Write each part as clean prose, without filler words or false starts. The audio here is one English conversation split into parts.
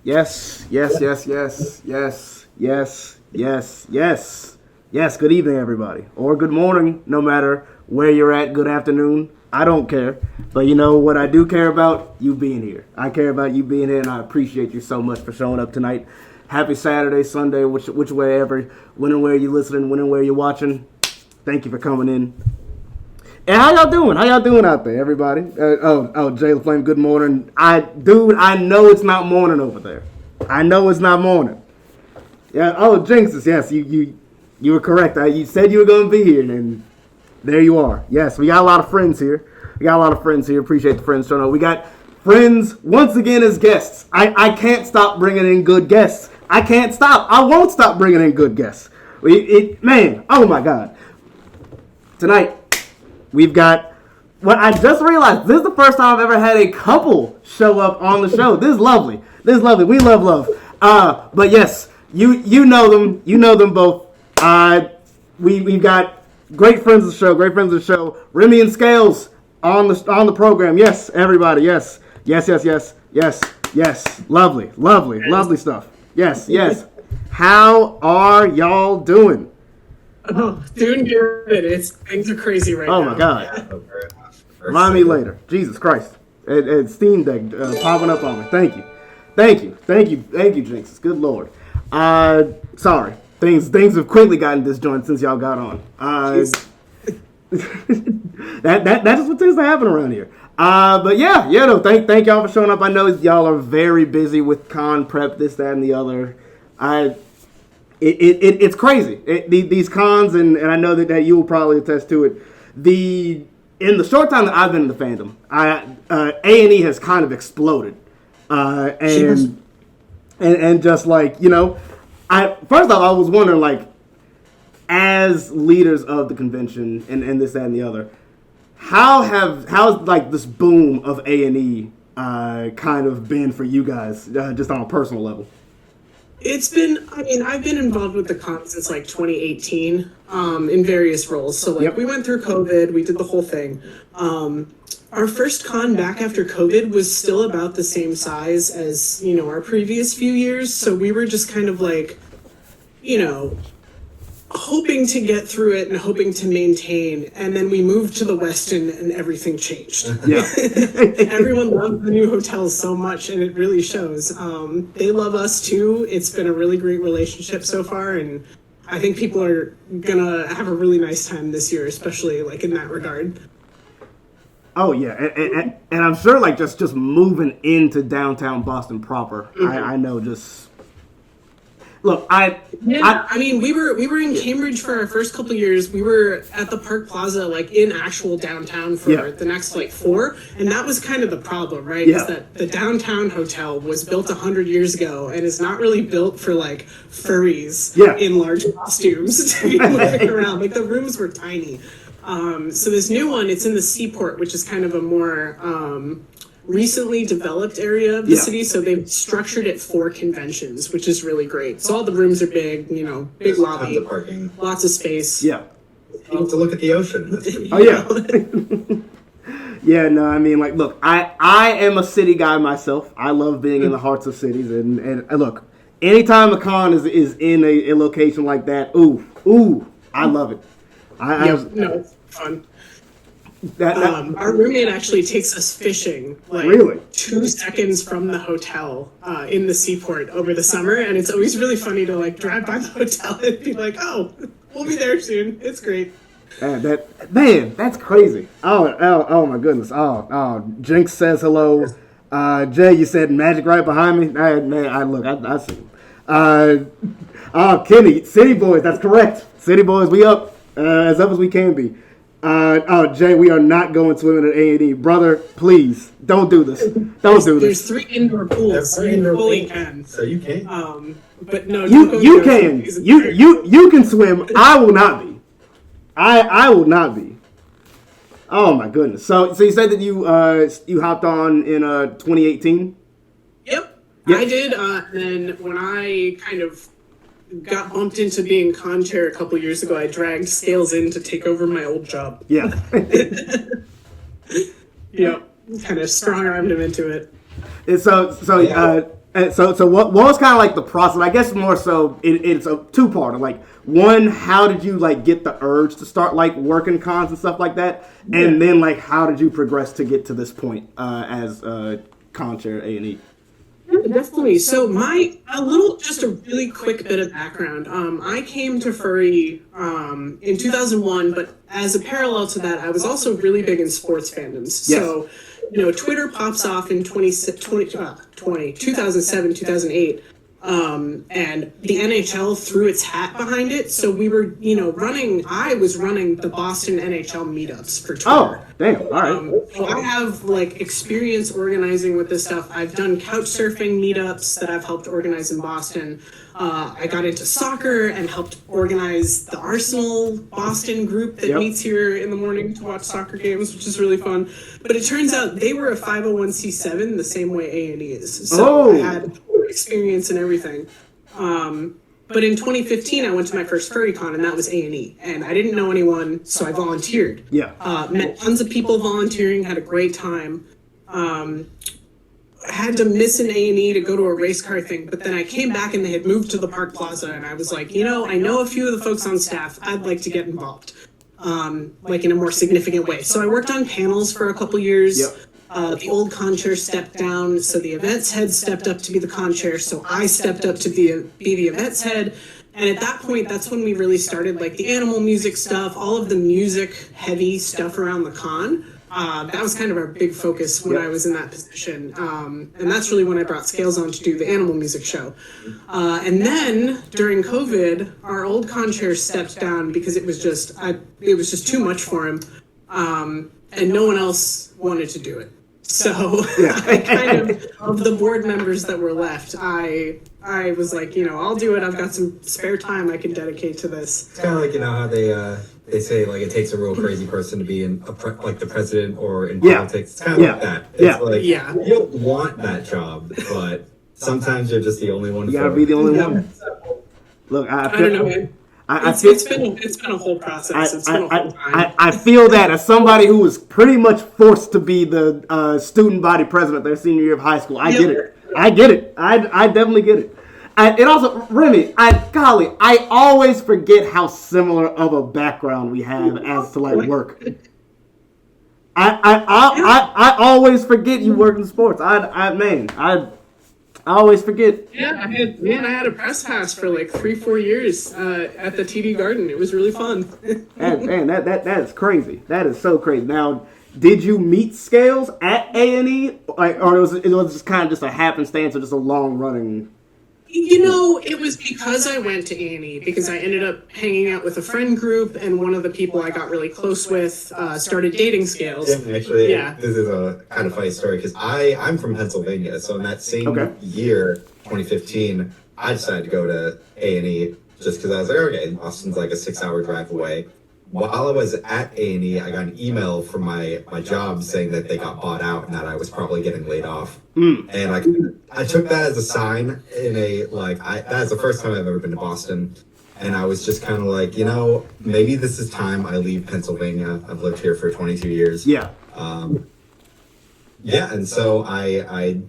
Yes, yes, yes, yes, yes, yes, yes, yes, yes. Good evening, everybody, or good morning, no matter where you're at. Good afternoon. I don't care, but you know what I do care about? You being here. I care about you being here, and I appreciate you so much for showing up tonight. Happy Saturday, Sunday, which way ever, when and where you listening, when and where you're watching. Thank you for coming in. And how y'all doing? How y'all doing out there, everybody? Jay LaFlame, good morning. I know it's not morning over there. I know it's not morning. Yeah. Oh, Jinxes, yes, you were correct. You said you were going to be here, and there you are. Yes, we got a lot of friends here. Appreciate the friends showing up. We got friends once again as guests. I can't stop bringing in good guests. I can't stop. I won't stop bringing in good guests. Man, oh my God. Tonight, we've got, what I just realized, this is the first time I've ever had a couple show up on the show. This is lovely. We love. But yes, you know them. You know them both. We've got great friends of the show. Remy and Scales on the program. Yes, everybody. Yes. Lovely stuff. Yes. How are y'all doing? Oh, doing good. Things are crazy right now. Oh my God. Remind me later. Jesus Christ. And Steam Deck popping up on me. Thank you, Jinx. Good Lord. Sorry. Things have quickly gotten disjointed since y'all got on. That's just what tends to happen around here. But no, thank y'all for showing up. I know y'all are very busy with con prep, this, that, and the other. It's crazy. These cons, and I know that you will probably attest to it. In the short time that I've been in the fandom, A&E has kind of exploded, and just like, you know, first off I was wondering, like, as leaders of the convention and this, that, and the other, how's like this boom of A&E kind of been for you guys, just on a personal level? It's been, I've been involved with the con since like 2018 in various roles. So like we went through COVID, we did the whole thing. Our first con back after COVID was still about the same size as, you know, our previous few years. So we were just kind of like, you know, hoping to get through it and hoping to maintain, and then we moved to the West and everything changed. Yeah. Everyone loved the new hotels so much, and it really shows. They love us too. It's been a really great relationship so far, and I think people are gonna have a really nice time this year, especially like in that regard. Oh yeah, and I'm sure like just moving into downtown Boston proper, I know just. Look, we were in Cambridge for our first couple of years. We were at the Park Plaza, like in actual downtown for the next like 4, and that was kind of the problem, right? Yeah. Is that the downtown hotel was built 100 years ago and is not really built for like furries in large costumes to be moving around. Like the rooms were tiny. So this new one, it's in the Seaport, which is kind of a more recently developed area of the city, so they've structured it for conventions, which is really great. So all the rooms are big, you know, big lobby, lots of space. You have to look at the ocean. Oh yeah. Yeah, no, I mean, like, look, I am a city guy myself. I love being in the hearts of cities, and look, anytime a con is in a location like that, I love it. It's fun. Our roommate actually takes us fishing like really? 2 seconds from the hotel in the Seaport over the summer, and it's always really funny to like drive by the hotel and be like, oh, we'll be there soon. It's great. That's crazy. Oh my goodness. Oh, Jinx says hello. Jay, you said Magic right behind me. I see him. Kenny, City Boys, that's correct. City Boys, we up as we can be. Jay, we are not going swimming at A&E. Brother, please, don't do this. There's 3 indoor pools, so you fully can. So you can. But no, you can. You can swim. I will not be. I will not be. Oh my goodness. So you said that you hopped on in 2018? Yep. I did. And then when I kind of got bumped into being con chair a couple years ago, I dragged Scales in to take over my old job. Yeah. Yep. Kind of strong armed him into it. And so And so what was kind of like the process? I guess more so it's a two-parter. Like, one, how did you like get the urge to start like working cons and stuff like that? And then like how did you progress to get to this point as con chair A&E? Yeah, definitely. So just a really quick bit of background. I came to furry in 2001, but as a parallel to that, I was also really big in sports fandoms. Yes. So, Twitter pops off in 2007, 2008. And the NHL threw its hat behind it. So we were, I was running the Boston NHL meetups for Twitter. Oh, damn. All right. So I have like experience organizing with this stuff. I've done couch surfing meetups that I've helped organize in Boston. I got into soccer and helped organize the Arsenal Boston group that meets here in the morning to watch soccer games, which is really fun. But it turns out they were a 501c7 the same way A&E is. So I had experience and everything. But in 2015, I went to my first FurryCon, and that was A&E. And I didn't know anyone, so I volunteered. Yeah. Met tons of people volunteering, had a great time. Had to miss an A&E to go to a race car thing, but then I came back and they had moved to the Park Plaza, and I was like, I know a few of the folks on staff. I'd like to get involved, like in a more significant way. So I worked on panels for a couple years. Yep. The old con chair stepped down, so the events head stepped up to be the con chair, so I stepped up to be the events head. And at that point, that's when we really started like the animal music stuff, all of the music heavy stuff around the con. That was kind of our big focus when I was in that position. And that's really when I brought Scales on to do the animal music show. And then during COVID, our old con chair stepped down because it was just too much for him. And no one else wanted to do it. So I kind of the board members that were left, I was like, I'll do it. I've got some spare time I can dedicate to this. It's kind of like, how they say like it takes a real crazy person to be like the president or in politics. It's kind of like that. It's like you don't want that job, but sometimes you're just the only one. You gotta be the only one. Look, I don't know, man. It's been a whole process. It's been a whole time. I feel that as somebody who was pretty much forced to be the student body president their senior year of high school, I get it. I definitely get it. And also, Remy, I always forget how similar of a background we have as to like work. I always forget you work in sports. I always forget. Yeah, I had a press pass for like 3-4 years at the TD Garden. It was really fun. Man, that is crazy. That is so crazy. Now, did you meet Scales at A&E, or it was just kind of just a happenstance or just a long running? It was because I went to A&E, because I ended up hanging out with a friend group, and one of the people I got really close with started dating Scales. Yeah, actually, this is a kind of funny story, because I'm from Pennsylvania, so in that same year, 2015, I decided to go to A&E just because I was like, okay, Boston's like a 6-hour drive away. While I was at A&E, I got an email from my job saying that they got bought out and that I was probably getting laid off. And I took that as a sign that's the first time I've ever been to Boston. And I was just kind of like, maybe this is time I leave Pennsylvania. I've lived here for 22 years. Yeah. And so I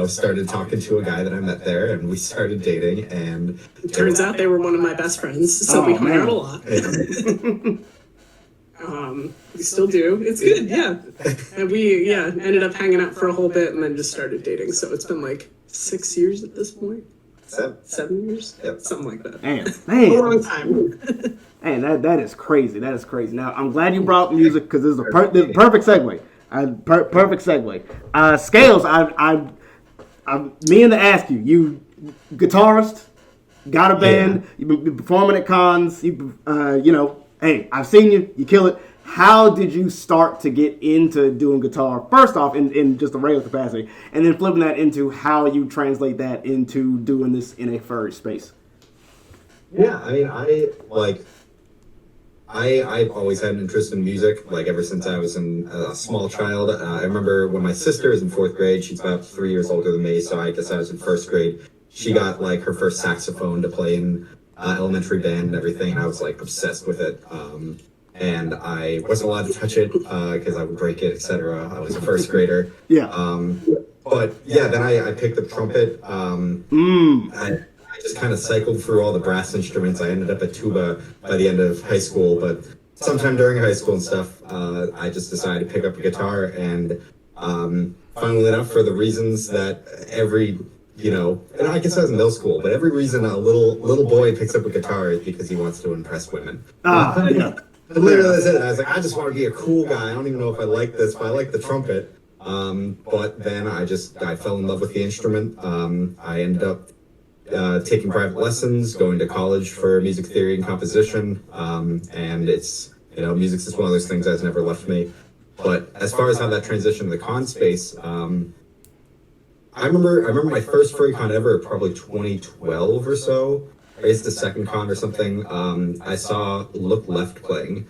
started talking to a guy that I met there, and we started dating, and it turns out they were one of my best friends, so we hung out a lot. We still do. It's good, yeah. And we ended up hanging out for a whole bit and then just started dating. So it's been like 6 years at this point. 7 years? Yep. Something like that. Man. A long time. Man, that is crazy. That is crazy. Now, I'm glad you brought up music because this is a perfect segue. Perfect segue. Scales, I'm meaning to ask you guitarist, got a band, you've been performing at cons, hey, I've seen you, you kill it. How did you start to get into doing guitar? First off, in just a regular capacity, and then flipping that into how you translate that into doing this in a furry space. Yeah, I mean, I've always had an interest in music, like ever since I was a small child. I remember when my sister was in 4th grade, she's about 3 years older than me, so I guess I was in 1st grade. She got like her first saxophone to play in elementary band and everything, and I was like obsessed with it. And I wasn't allowed to touch it because I would break it, etc. I was a 1st grader. Yeah. but yeah, then I picked up trumpet. I just kind of cycled through all the brass instruments. I ended up at tuba by the end of high school, but sometime during high school and stuff, I just decided to pick up a guitar. And funnily enough, for the reasons that and I guess I was in middle school, but every reason a little boy picks up a guitar is because he wants to impress women. Yeah. Literally, that's it. I was like, I just want to be a cool guy. I don't even know if I like this, but I like the trumpet. But then I fell in love with the instrument. I ended up taking private lessons, going to college for music theory and composition. And it's, music's just one of those things that's never left me. But as far as how that transitioned to the con space, I remember my first furry con ever, probably 2012 or so. I guess the second con or something. I saw Look Left playing,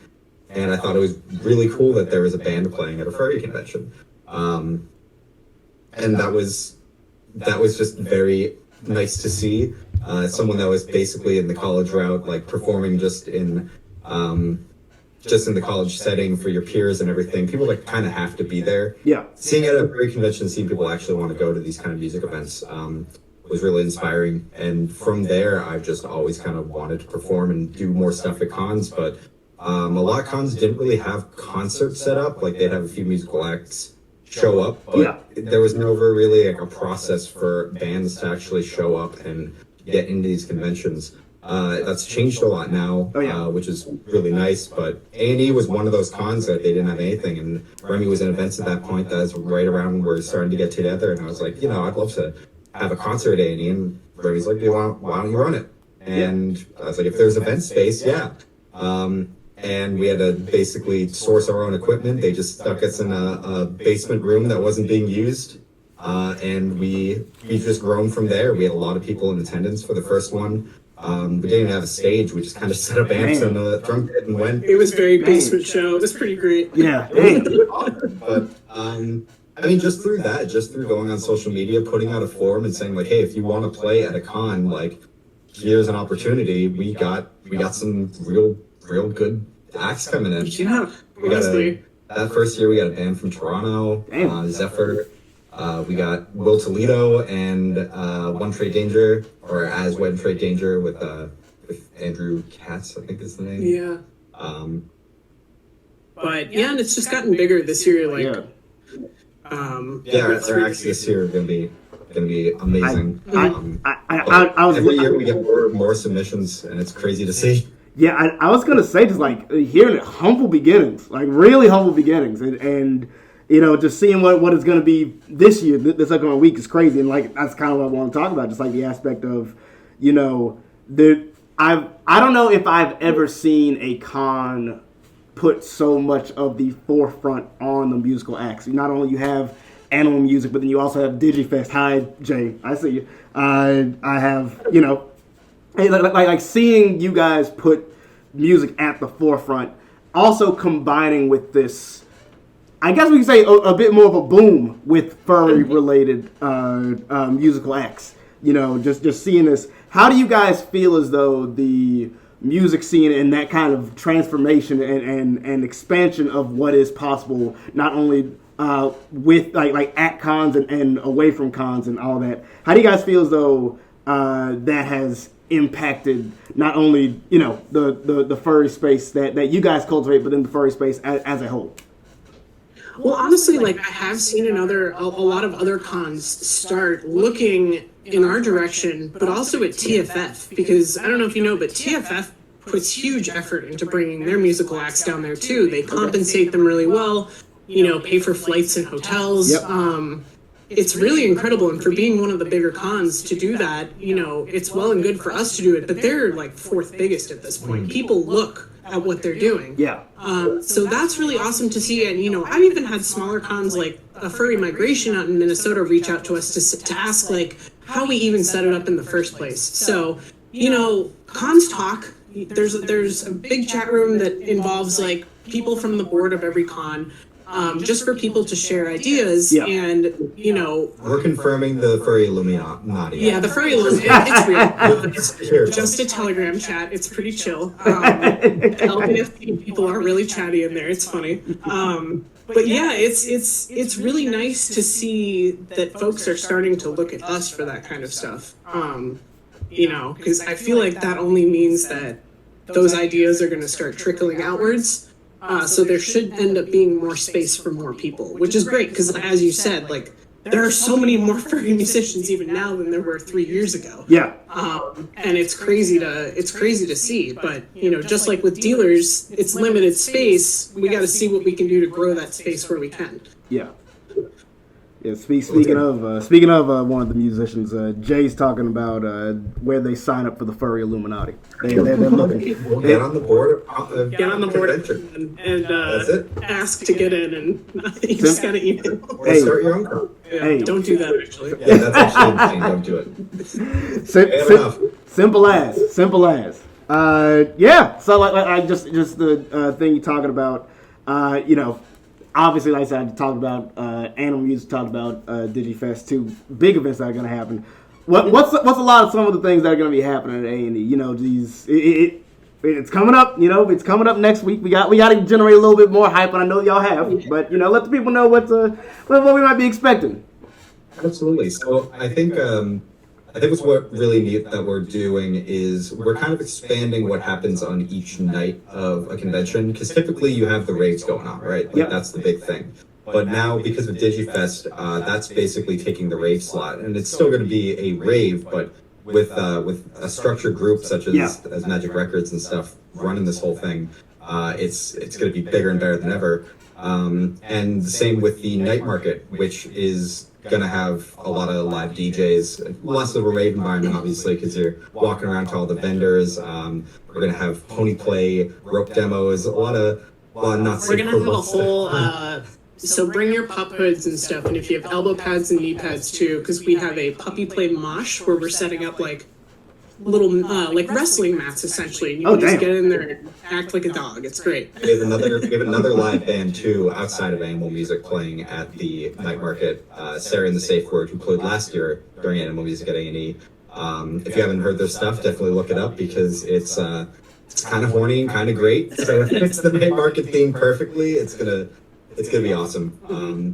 and I thought it was really cool that there was a band playing at a furry convention. And that was just very nice to see. Someone that was basically in the college route, like performing just in the college setting for your peers and everything. People like kind of have to be there. Yeah. Seeing it at a furry convention, seeing people actually want to go to these kind of music events was really inspiring. And from there, I've just always kind of wanted to perform and do more stuff at cons. But a lot of cons didn't really have concerts set up. Like they'd have a few musical acts show up, but there was never really like a process for bands to actually show up and get into these conventions. That's changed a lot now, which is really nice, but A&E was one of those cons that they didn't have anything, and Remy was in events at that point. That was right around when we were starting to get together, and I was like, I'd love to have a concert at A&E, and Remy's like, why don't you run it? And I was like, if there's event space, yeah. And we had to basically source our own equipment. They just stuck us in a basement room that wasn't being used. And we just grown from there. We had a lot of people in attendance for the first one. We didn't even have a stage. We just kind of set up amps on the drum kit and went. It was very basement show. It was pretty great. Yeah. But just through that, just through going on social media, putting out a forum and saying like, hey, if you want to play at a con, like, here's an opportunity. We got some real good acts coming in. Yeah, honestly. That first year we got a band from Toronto, Zephyr. We got Will Toledo and One Trade Danger, or as One Trade Danger with Andrew Katz, I think is the name. Yeah. But yeah, and it's just gotten bigger this year. Like, our acts this year are gonna be amazing. I was every year we get more submissions, and it's crazy to see. Yeah, I was gonna say, just like hearing it, humble beginnings, like really humble beginnings, and just seeing what it's gonna be this year, this upcoming week is crazy, and like that's kind of what I want to talk about, just like the aspect of, I don't know if I've ever seen a con put so much of the forefront on the musical acts. Not only you have animal music, but then you also have DigiFest. Hi, Jay, I see you. I have, like seeing you guys put music at the forefront, also combining with this, I guess we can say a bit more of a boom with furry related musical acts. Just seeing this. How do you guys feel as though the music scene and that kind of transformation and expansion of what is possible, not only with like at cons and away from cons and all that, how do you guys feel as though that has impacted not only the furry space that you guys cultivate, but then the furry space as a whole? Well, honestly, like I have seen a lot of other cons start looking in our direction, but also at TFF, because I don't know if you know, but TFF puts huge effort into bringing their musical acts down there too. They compensate them really well, pay for flights and hotels. Yep. It's really incredible, and for being one of the bigger cons to do that, it's well and good for us to do it, but they're like fourth biggest at this point. People look at what they're doing. Yeah. So that's really awesome to see, and I've even had smaller cons like a Furry Migration out in Minnesota reach out to us to ask like how we even set it up in the first place. So, cons talk. There's a big chat room that involves like people from the board of every con. Just for people to share ideas, and we're confirming the furry Illuminati. Yeah, the furry Illuminati. It's real. It's just a Telegram chat. It's pretty chill. LPFP people are really chatty in there. It's funny. but yeah, it's really nice to see that folks are starting to look at us for that kind of stuff. Because I feel like that only means that those ideas are going to start trickling outwards. So there should end up being more space for more people, which is great because, as you said, like there are so many more furry musicians even now than there were 3 years ago. Yeah. And it's crazy to see. But just like with dealers, it's limited space. We got to see what we can do to grow that space where we can. Yeah. Yeah, speaking of one of the musicians, Jay's talking about where they sign up for the furry Illuminati. They're looking. Get on the board. Get on the board and ask to get in, and you just gotta email. Or start your own club. Yeah, Hey. don't do that actually. Yeah, that's actually interesting. Don't do it. Simple as. Yeah. So like I just the thing you're talking about, obviously, like I said, I talked about Animal Music, talked about DigiFest, two big events that are going to happen. What's a lot of some of the things that are going to be happening at A&E? It's coming up. It's coming up next week. We got to generate a little bit more hype, and I know y'all have. But let the people know what we might be expecting. Absolutely. So I think what's really neat that we're doing is we're kind of expanding what happens on each night of a convention, because typically you have the raves going on, right? Like, Yep. That's the big thing. But now, because of DigiFest, that's basically taking the rave slot, and it's still going to be a rave, but with a structured group such as Magic Records and stuff running this whole thing, it's going to be bigger and better than ever. And the same with the night market, which is going to have a lot of live DJs, less of a rave environment, obviously, because you're walking around to all the vendors. We're going to have pony play, rope demos, a lot of not We're gonna have a whole. So bring your pup hoods and stuff, and if you have elbow pads and knee pads too, because we have a puppy play mosh where we're setting up like little like wrestling mats essentially. And you can just get in there and act like a dog. It's great. We have another live band too outside of Animal Music playing at the night market. Sarah and the Safe Word, who played last year during Animal Music at A&E. If you haven't heard their stuff, definitely look it up because it's kind of horny and kind of great. So it fits the night market theme perfectly. It's gonna be awesome.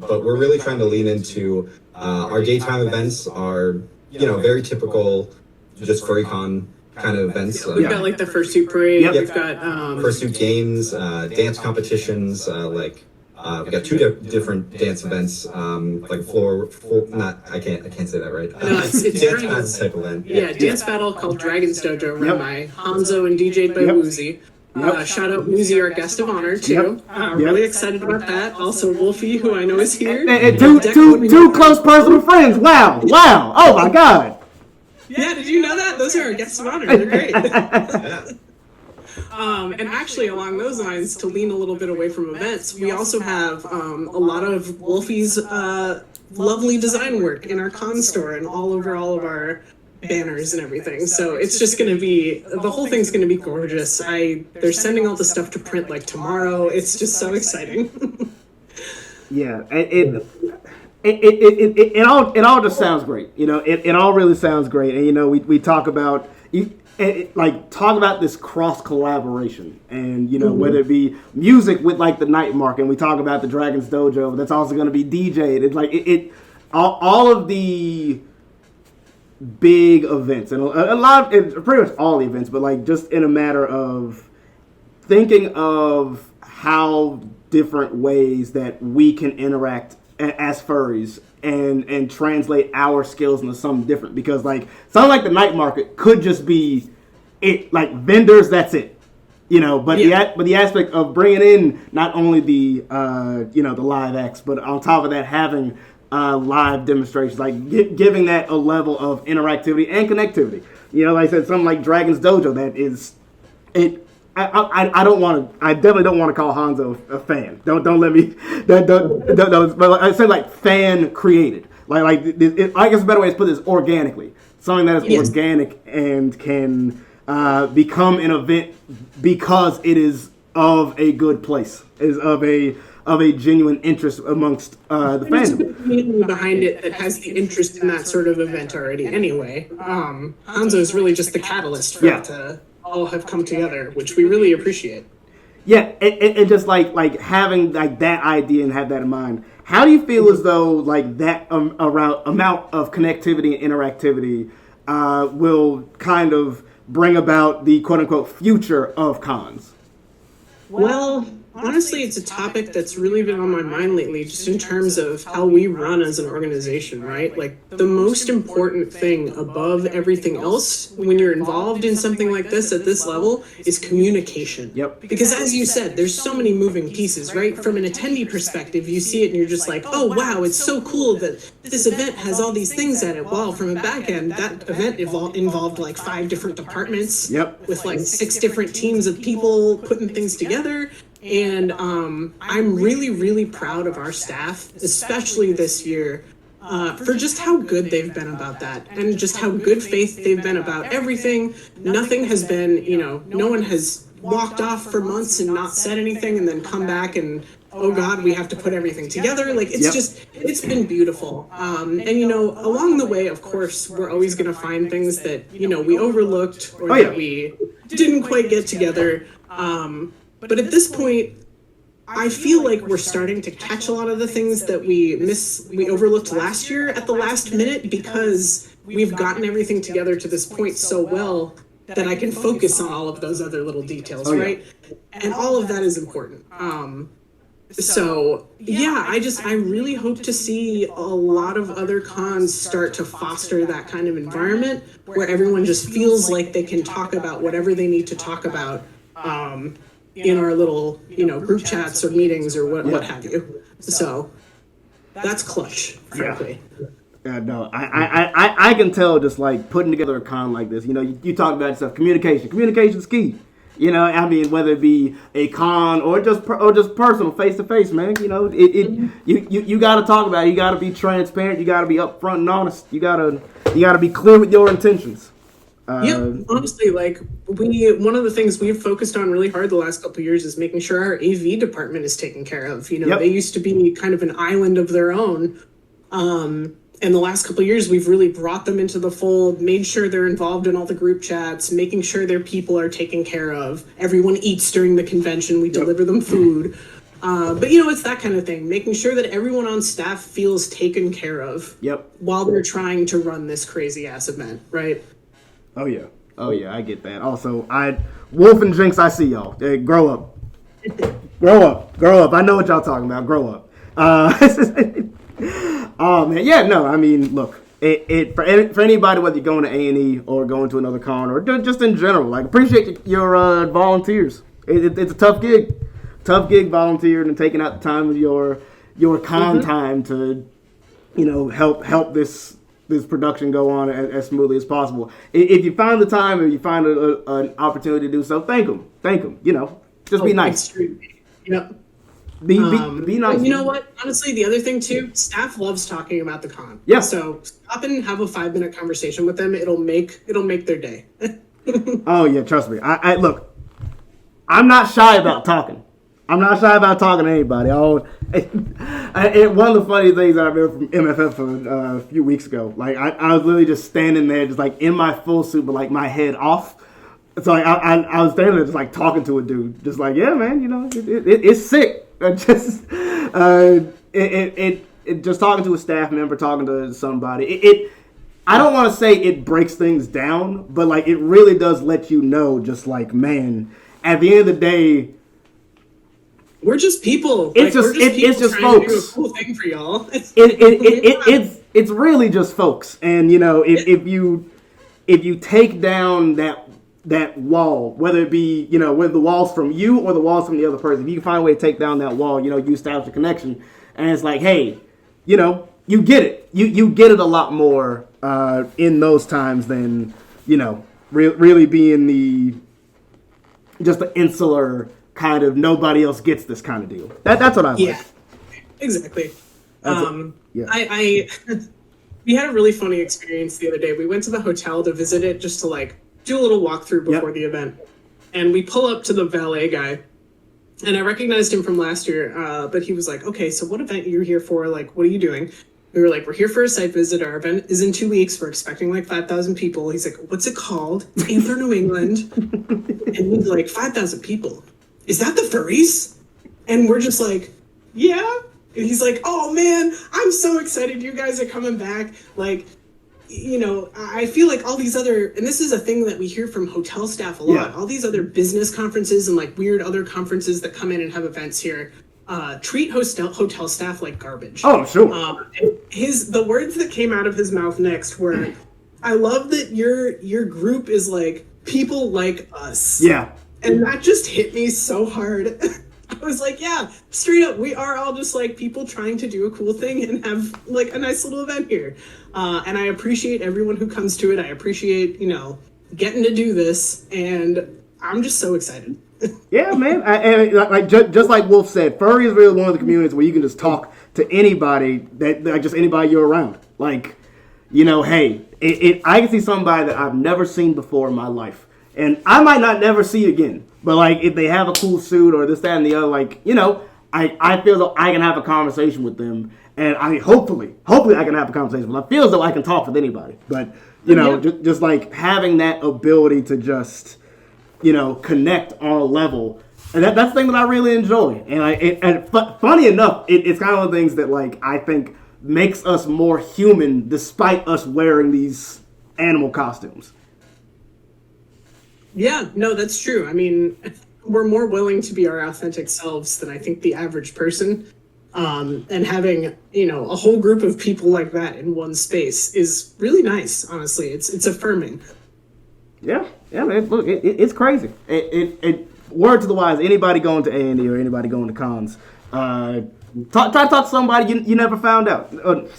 But we're really trying to lean into our daytime events are very typical. Just FurryCon kind of events. We've got like the fursuit parade. Yep. We've got fursuit games, dance competitions. We've got two different dance events. Like I can't say that right. No, it's dance battle type event. Yeah, dance battle called Dragon's Dojo, run by Hanzo and DJ'd by Woozy. Shout out Woozy, our guest of honor too. Really excited about that. Also Wolfie, who I know is here. And two close personal friends. Wow. Oh my God. Yeah, did you know that? Those are our guests of honor. They're great. And actually, along those lines, to lean a little bit away from events, we also have a lot of Wolfie's lovely design work in our con store and all over all of our banners and everything. So it's just going to be, the whole thing's going to be gorgeous. They're sending all the stuff to print like tomorrow. It's just so exciting. Yeah, it all just sounds great. It all really sounds great. And we talk about talk about this cross collaboration, and whether it be music with like the night market, and we talk about the Dragon's Dojo that's also going to be DJ'd. It's like all of the big events and a lot of pretty much all the events, but like just in a matter of thinking of how different ways that we can interact as furries and translate our skills into something different, because like something like the night market could just be it, like vendors, that's it, but the aspect of bringing in not only the the live acts, but on top of that having live demonstrations, like giving that a level of interactivity and connectivity. Like I said, something like Dragon's Dojo, that is it. I don't want to. I definitely don't want to call Hanzo a fan. Don't let me. Don't. But I said like fan created. I guess a better way to put this is organically. Something that is organic and can become an event because it is of a good place, is of a genuine interest amongst the fandom. There's a community behind it that has the interest in that sort of event already. Anyway, Hanzo is really just the catalyst for it to all have come together, which we really appreciate. Yeah, and just like having like that idea and have that in mind. How do you feel as though like that around amount of connectivity and interactivity will kind of bring about the quote unquote future of cons? Well, honestly, it's a topic that's really been on my mind lately, just in terms of how we run as an organization, right? Like, the most important thing above everything else when you're involved in something like this at this level is communication. Yep. Because as you said, there's so many moving pieces, right? From an attendee perspective, you see it and you're just like, oh, wow, it's so cool that this event has all these things at it. Well, from a back end, that event involved like 5 different departments. Yep. With like 6 different teams of people putting things together. And I'm really, really proud of our staff, especially this year, for just how good they've been about that and just how good faith they've been about everything. Nothing has been, no one has walked off for months and not said anything and then come back and, oh God, we have to put everything together. Like, it's been beautiful. And, along the way, of course, we're always going to find things that, we overlooked or that we didn't quite get together. But at this point, I feel like we're starting to catch a lot of the things that we overlooked last year at the last minute, because we've gotten everything together to this point so well that I can focus on all of those other little details, right? And all of that is important. So yeah, I really hope to see a lot of other cons start to foster that kind of environment where everyone just feels like they can talk about whatever they need to talk about. In our little, group chats or meetings or what have you. So that's clutch, frankly. Yeah, no, I can tell just like putting together a con like this. You talk about stuff. Communication's key. I mean, whether it be a con or just personal, face to face, man. You got to talk about it. You got to be transparent. You got to be upfront and honest. You got to be clear with your intentions. Honestly, like one of the things we've focused on really hard the last couple of years is making sure our AV department is taken care of. They used to be kind of an island of their own. And the last couple of years, we've really brought them into the fold, made sure they're involved in all the group chats, making sure their people are taken care of. Everyone eats during the convention. We deliver them food. But it's that kind of thing, making sure that everyone on staff feels taken care of while they're trying to run this crazy ass event, right? Oh yeah, I get that. Also, Wolf and Jinx, I see y'all. Hey, grow up. Grow up. I know what y'all talking about. Grow up. Oh man, yeah, no, I mean, look, for anybody, whether you're going to A&E or going to another con or just in general, like, appreciate your volunteers. It's a tough gig volunteering and taking out the time of your con time to, help this production go on as smoothly as possible. If you find the time or you find an opportunity to do so, thank them. Just be nice. Yep. Be nice. You know what? Honestly, the other thing too, staff loves talking about the con. Yeah. So stop and have a 5-minute conversation with them. It'll make their day. Oh yeah, trust me. I look. I'm not shy about talking. To anybody. One of the funny things I remember from MFF a few weeks ago, like I was literally just standing there, just like in my full suit, but like my head off. So like, I was standing there, just like talking to a dude, just like, yeah, man, it's sick. Just just talking to a staff member, talking to somebody. I don't want to say it breaks things down, but like it really does let you know, just like, man, at the end of the day. We're just people. It's just folks. To do a cool thing for y'all. It's really just folks. And if you take down that wall, whether it be whether the walls from you or the walls from the other person, if you can find a way to take down that wall, you establish a connection, and it's like, hey, you get it. You get it a lot more in those times than really being just the insular kind of nobody else gets this kind of deal. That's what I like. Yeah, exactly. We had a really funny experience the other day. We went to the hotel to visit it just to like do a little walkthrough before the event. And we pull up to the valet guy, and I recognized him from last year, but he was like, okay, so what event are you here for? Like, what are you doing? We were like, we're here for a site visit. Our event is in 2 weeks. We're expecting like 5,000 people. He's like, what's it called? It's Anther New England. And he's like, 5,000 people. is that the furries? And we're just like, yeah. And he's like, oh man, I'm so excited you guys are coming back. Like, you know, I feel like all these other, and this is a thing that we hear from hotel staff a lot, all these other business conferences and like weird other conferences that come in and have events here, treat hotel staff like garbage. Oh, sure. The words that came out of his mouth next were, I love that your group is like people like us. Yeah. And that just hit me so hard. I was like, yeah, straight up, we are all just like people trying to do a cool thing and have like a nice little event here. And I appreciate everyone who comes to it. I appreciate, you know, getting to do this. And I'm just so excited. Yeah, man. Just like Wolf said, furry is really one of the communities where you can just talk to anybody, just anybody you're around. Like, you know, hey, I can see somebody that I've never seen before in my life. And I might not never see again. But, like, if they have a cool suit or this, that, and the other, like, you know, I feel that I can have a conversation with them. And hopefully I can have a conversation with them. I feel as though I can talk with anybody. But, you know, just like having that ability to just, you know, connect on a level. And that's the thing that I really enjoy. And funny enough, it's kind of one of the things that, like, I think makes us more human despite us wearing these animal costumes. Yeah, no, that's true. I mean, we're more willing to be our authentic selves than I think the average person. And having, you know, a whole group of people like that in one space is really nice, honestly. It's affirming. Yeah, man. Look, it's crazy. Word to the wise, anybody going to A&E or anybody going to cons, try to talk to somebody you never found out. Try to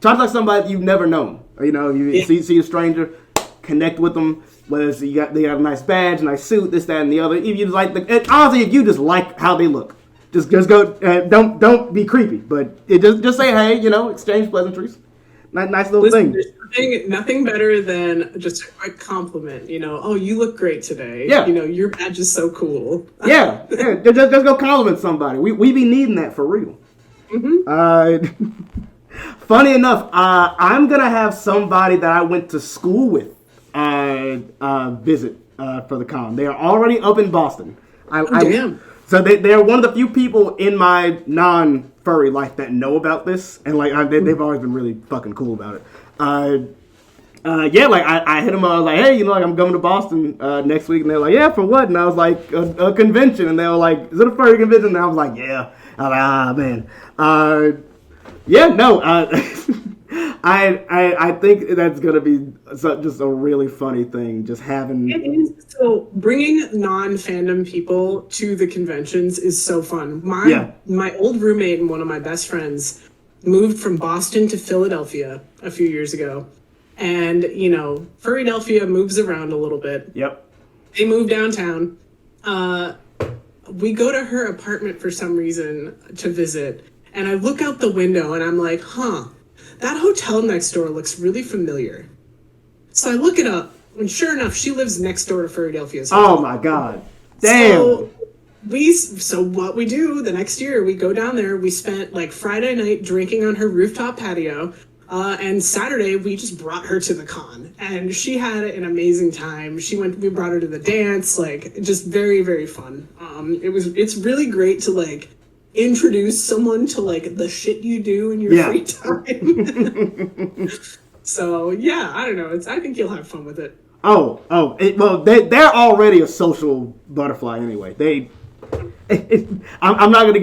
talk to somebody you've never known. You know, you see a stranger, connect with them. Whether it's they got a nice badge, nice suit, this, that, and the other. If you like honestly, if you just like how they look, just go. Don't be creepy, but just say hey. You know, exchange pleasantries. Nice little thing. There's nothing better than just a quick compliment. You know, oh, you look great today. Yeah. You know, your badge is so cool. Yeah. Just go compliment somebody. We be needing that for real. Mm-hmm. Funny enough, I'm gonna have somebody that I went to school with visit for the con. They are already up in Boston. Damn. So they're one of the few people in my non-furry life that know about this, and like they've always been really fucking cool about it. Yeah, like I hit them. I was like, hey, you know, like I'm going to Boston next week, and they're like, yeah, for what? And I was like, a convention, and they were like, is it a furry convention? And I was like, yeah. I was like, man. Yeah, no. I think that's gonna be just a really funny thing. Just having it is. So bringing non-fandom people to the conventions is so fun. My old roommate and one of my best friends moved from Boston to Philadelphia a few years ago, and you know, Philadelphia moves around a little bit. Yep. They moved downtown. We go to her apartment for some reason to visit, and I look out the window and I'm like, huh. That hotel next door looks really familiar. So I look it up, and sure enough, she lives next door to Philadelphia. Oh my God. Damn. So what we do the next year, we go down there, we spent like Friday night drinking on her rooftop patio, and Saturday we just brought her to the con. And she had an amazing time. We brought her to the dance, like just very, very fun. It's really great to like introduce someone to like the shit you do in your free time. So yeah, I don't know. I think you'll have fun with it. They're already a social butterfly anyway. I'm not gonna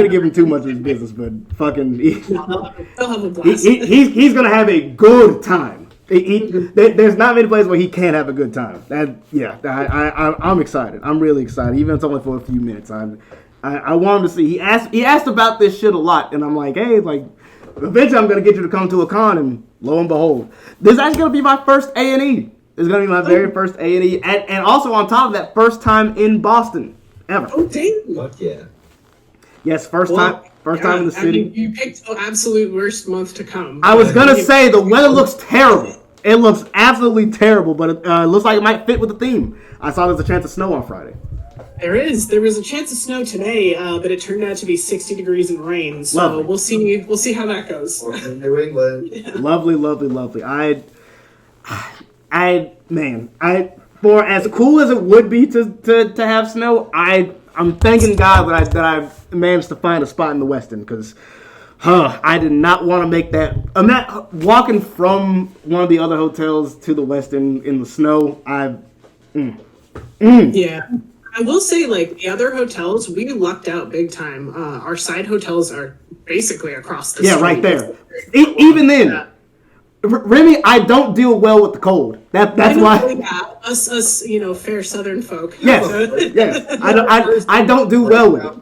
give him too much of his business, but fucking, they'll have a blast. He's gonna have a good time. There's not many places where he can't have a good time. I'm excited. I'm really excited, even if it's only for a few minutes. I want him to see. He asked about this shit a lot, and I'm like, hey, like, eventually I'm gonna get you to come to a con, and lo and behold, this is actually gonna be my first A&E. This is gonna be my very first A&E, and also on top of that, first time in Boston ever. Oh damn! Fuck yeah! Yes, first time in the city. I mean, you picked the absolute worst month to come. I was gonna say the weather looks terrible. It looks absolutely terrible, but it looks like it might fit with the theme. I saw there's a chance of snow on Friday. There was a chance of snow today, but it turned out to be 60 degrees and rain. So lovely. We'll see how that goes. New England. Yeah. Lovely. For as cool as it would be to have snow, I I'm thanking God that I managed to find a spot in the Westin because I did not want to make that. I'm not walking from one of the other hotels to the Westin in the snow. Yeah. I will say, like, the other hotels, we lucked out big time. Our side hotels are basically across the street. Yeah, right there. Even then, yeah. Remy, I don't deal well with the cold. That's why. Yeah, us, fair Southern folk. Yes, yes. I don't do well with it.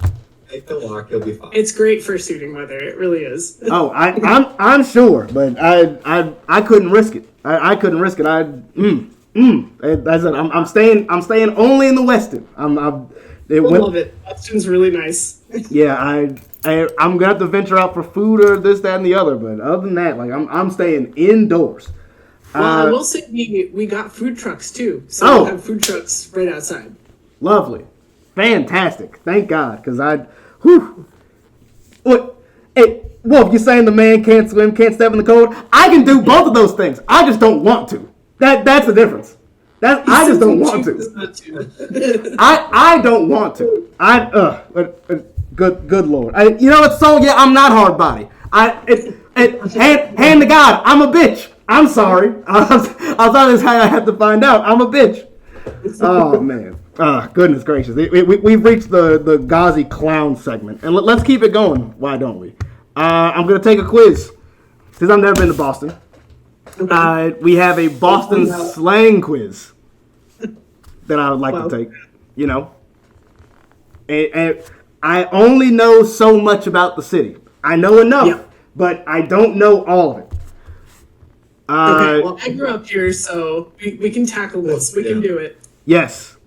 Take the walk, you'll be fine. It's great for shooting weather. It really is. Oh, I'm sure, but I couldn't risk it. I couldn't risk it. That's it. I'm staying only in the Westin. I love it. Westin's really nice. Yeah, I'm gonna have to venture out for food or this, that, and the other. But other than that, like I'm staying indoors. Well, I will say we got food trucks too, so we'll have food trucks right outside. Lovely, fantastic. Thank God, because What? Hey, Wolf, you're saying the man can't swim, can't step in the cold? I can do both of those things. I just don't want to. That's the difference. I just don't want to. I don't want to. Good Lord. It's so, yeah, I'm not hard body. Hand to God, I'm a bitch. I'm sorry. I thought that's how I had to find out. I'm a bitch. Oh, man. Goodness gracious. We've reached the Ghazi clown segment. And let's keep it going. Why don't we? I'm going to take a quiz. Since I've never been to Boston. We have a Boston slang quiz that I would like to take. And I only know so much about the city. I know enough, but I don't know all of it. Okay, well, I grew up here, so we can tackle this. We can do it. Yes.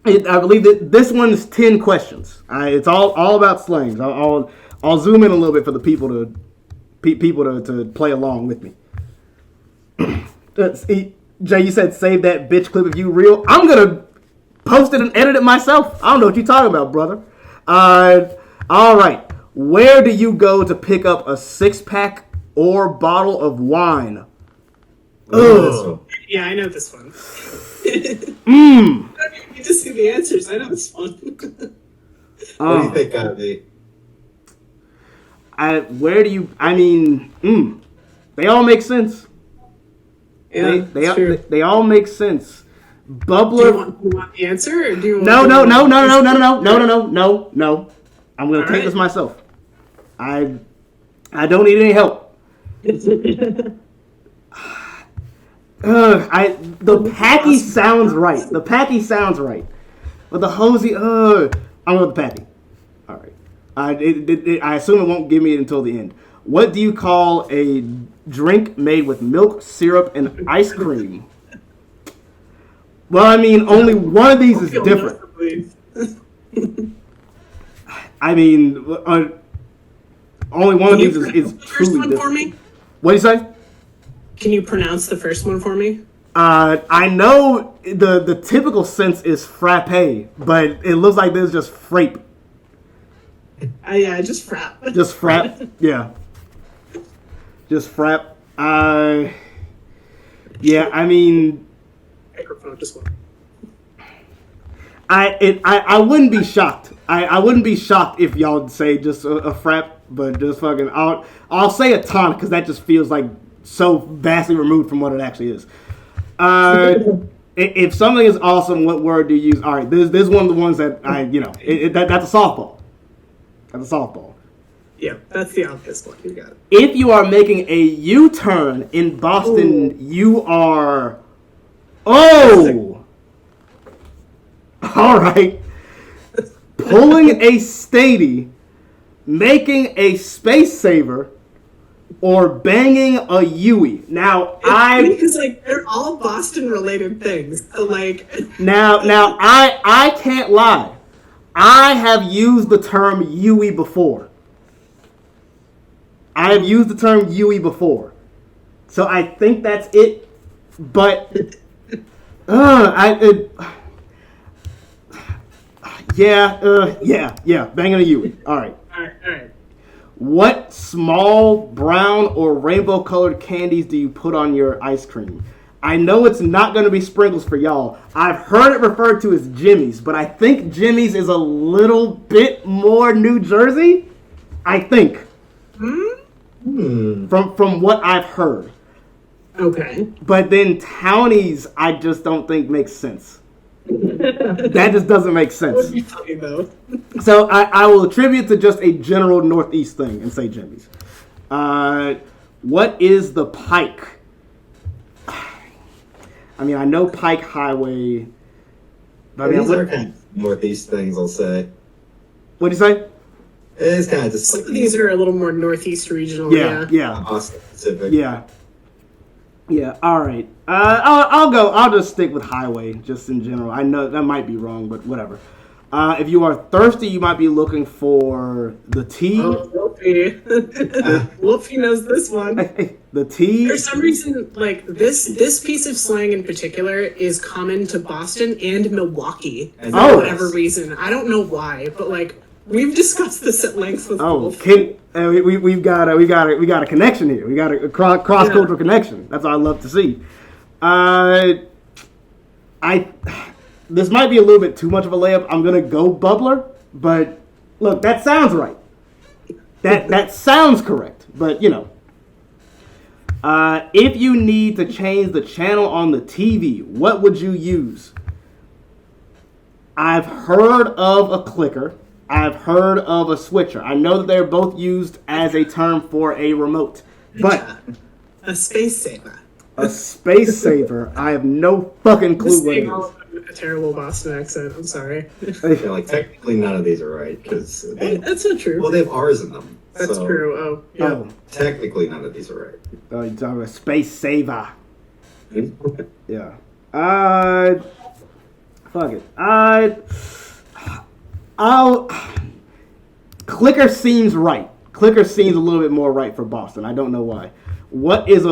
I believe that this one's 10 questions. It's all about slangs. I'll zoom in a little bit for the people to play along with me. Jay, you said save that bitch clip if you real. I'm gonna post it and edit it myself. I don't know what you're talking about, brother. All right. Where do you go to pick up a 6-pack or bottle of wine? Yeah, I know this one. I don't even need to see the answers. I know this one. What do you think, Gandhi? They all make sense. Yeah, they all make sense. Bubbler. Do you want the answer, or do you? No. I'm gonna take this myself. I don't need any help. The Packy sounds right. The Packy sounds right. But the Hosey, I'm going with the Packy. All right. I assume it won't give me it until the end. What do you call a drink made with milk, syrup, and ice cream? Well, only one of these is different. Only one of these is truly different. For me? What do you say? Can you pronounce the first one for me? I know the typical sense is frappe, but it looks like this is just frappe. Yeah, just frappe. Just frappe, yeah. Just frappe. Microphone just one. I wouldn't be shocked. I wouldn't be shocked if y'all say just a frappe, but just fucking I'll say a tonic because that just feels like so vastly removed from what it actually is. If something is awesome, what word do you use? All right, this is one of the ones that that's a softball. That's a softball. Yeah, that's the obvious one. You got it. If you are making a U-turn in Boston, you are. Oh! All right. Pulling a Stady, making a space saver, or banging a Yui. Now, because they're all Boston related things. So, Now I can't lie. I have used the term Yui before. So I think that's it. But banging a Yui. All right. What small brown or rainbow colored candies do you put on your ice cream? I know it's not going to be sprinkles for y'all. I've heard it referred to as Jimmy's, but I think Jimmy's is a little bit more New Jersey. I think. From what I've heard. Okay. But then Townies, I just don't think makes sense. That just doesn't make sense. What are you talking about? So I will attribute to just a general Northeast thing and say Jimmy's. What is the Pike? I mean, I know Pike Highway. But These are kind of Northeast things, I'll say. What'd you say? It's kind of just Some of these are a little more Northeast regional. Yeah. Austin specific. Yeah. All right. I'll just stick with Highway, just in general. I know that might be wrong, but whatever. If you are thirsty, you might be looking for the tea. Oh, Wolfie. Wolfie knows this one. The tea. For some reason, like this piece of slang in particular is common to Boston and Milwaukee for whatever reason. I don't know why, but like we've discussed this at length with Wolf. We've got a connection here. We got a cross cultural connection. That's what I love to see. This might be a little bit too much of a layup. I'm gonna go bubbler, but look, that sounds right. That sounds correct, but you know. If you need to change the channel on the TV, what would you use? I've heard of a clicker. I've heard of a switcher. I know that they're both used as a term for a remote, but a space saver. A space saver. I have no fucking clue what it is. A terrible Boston accent. I'm sorry. Yeah, like technically none of these are right because that's not true. Well, they have R's in them. That's true. Oh, yeah. Oh, technically none of these are right. You're talking about space saver. Yeah. Fuck it. Clicker seems right. Clicker seems a little bit more right for Boston. I don't know why. What is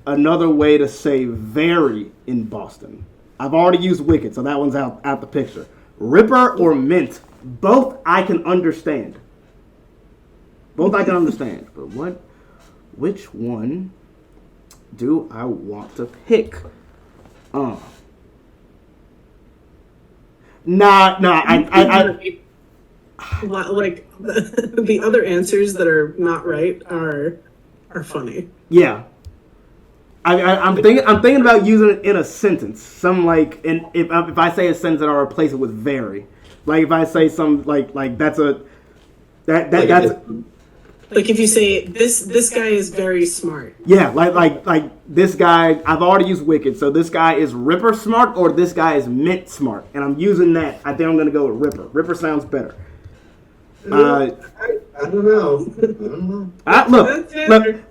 another way to say very in Boston? I've already used wicked, so that one's out the picture. Ripper or mint? Both I can understand. But which one do I want to pick? I like the other answers that are not right are funny. Yeah. I'm thinking about using it in a sentence. Some like, and if I say a sentence, then I'll replace it with very. Like if I say some like that's like if you say this guy is very smart. Yeah, like this guy. I've already used wicked, so this guy is Ripper smart or this guy is mint smart, and I'm using that. I think I'm gonna go with Ripper. Ripper sounds better. I don't know.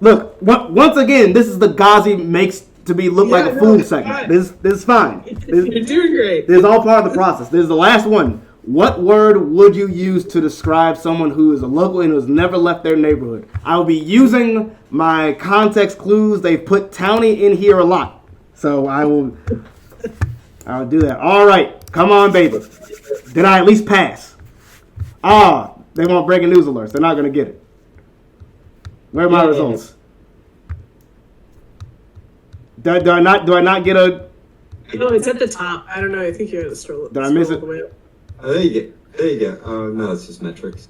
Look. Once again, this is the Ghazi makes to be look like a fool segment. This is fine. You're doing great. This is all part of the process. This is the last one. What word would you use to describe someone who is a local and who has never left their neighborhood? I will be using my context clues. They've put townie in here a lot, so I'll do that. All right, come on, baby. Did I at least pass? They want breaking news alerts. They're not going to get it. Where are my results? Do I not get a... No, it's at the top. I don't know. I think you had to scroll. Did I miss it? There you go. No, it's just metrics.